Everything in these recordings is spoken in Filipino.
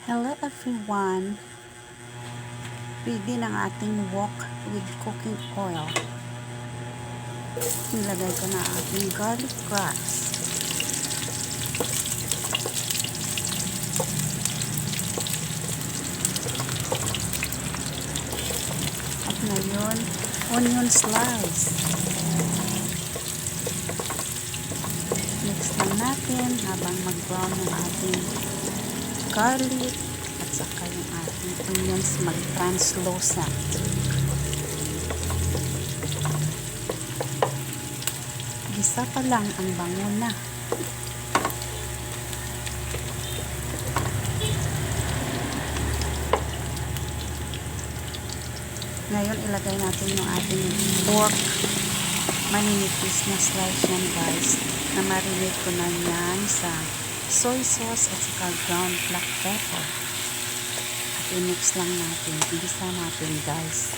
Hello everyone! Ready ng ating wok with cooking oil. Nilagay ko na ating garlic grass. At ngayon, onion slice. Mix lang natin habang mag-brown ng ating garlic at saka yung ating onions mag-translucent. Gisa pa lang ang bango na. Ngayon ilagay natin yung ating pork. Maninipis na slice yan guys. Na marinate ko na yan sa soy sauce at saka ground black pepper. At i-mix lang natin. Igisa natin guys.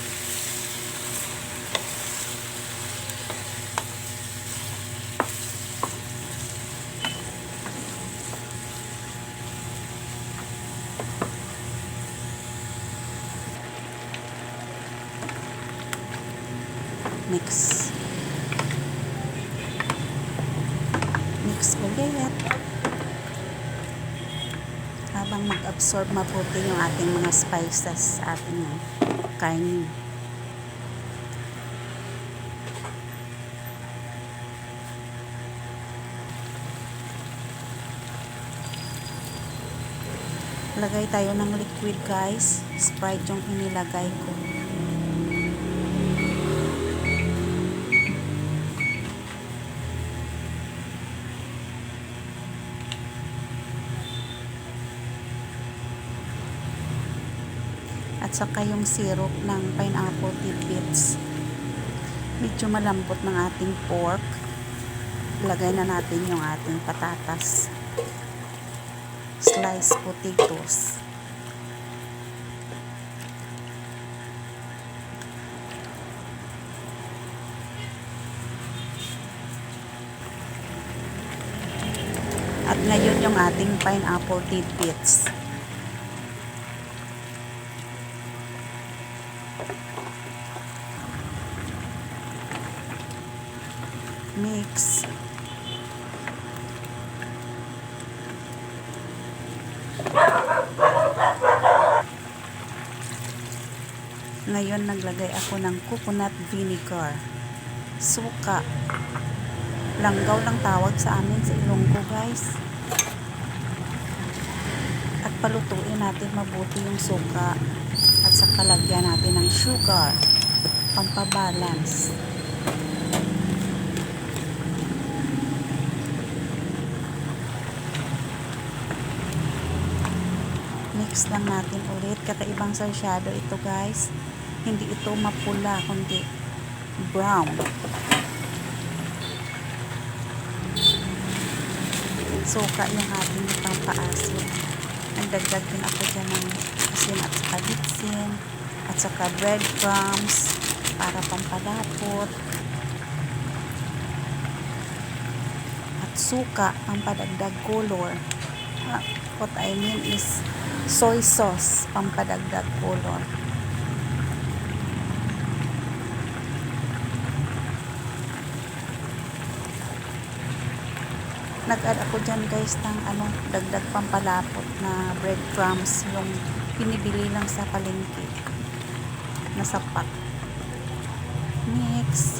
Mix ulit habang mag-absorb mabuti yung ating mga spices sa ating kainin. Lagay tayo ng liquid guys. Sprite yung inilagay ko. At saka yung syrup ng pineapple tidbits. Medyo malambot ng ating pork. Lagay na natin yung ating patatas. Sliced potatoes. At ngayon yung ating pineapple tidbits. Mix. Ngayon naglagay ako ng coconut vinegar. Suka. Langgaw lang tawag sa amin sa Ilonggo guys. At palutuin natin mabuti yung suka. At saka lagyan natin ng sugar. Pampabalance. Mix lang natin ulit. Kakaibang sarsyado ito guys. Hindi ito mapula kundi brown. Suka yung ating pampaasin. Nagdagdag din ako dyan ng asin at saka bitsin at saka breadcrumbs para pampalapot. At suka pampadagdag color. What I mean is soy sauce pampadagdag color. Nag-add ako dyan guys ng dagdag pampalapot na breadcrumbs, yung pinibili lang sa palengke na sapat. Mix.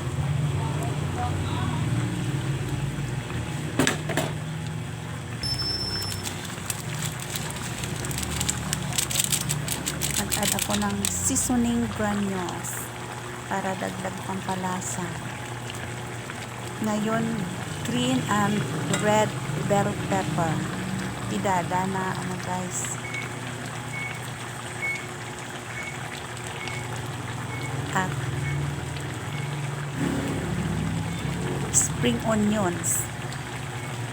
Nag-add ako ng seasoning granules para dagdag pampalasa. Ngayon green and red bell pepper. Idada na guys. At spring onions.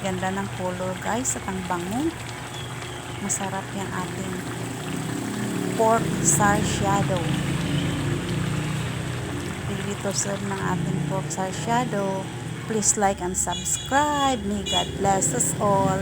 Ganda ng color guys at ang bango. Masarap yung ating pork sarsyado. Ready to serve ng ating pork sarsyado. Please like and subscribe. May God bless us all.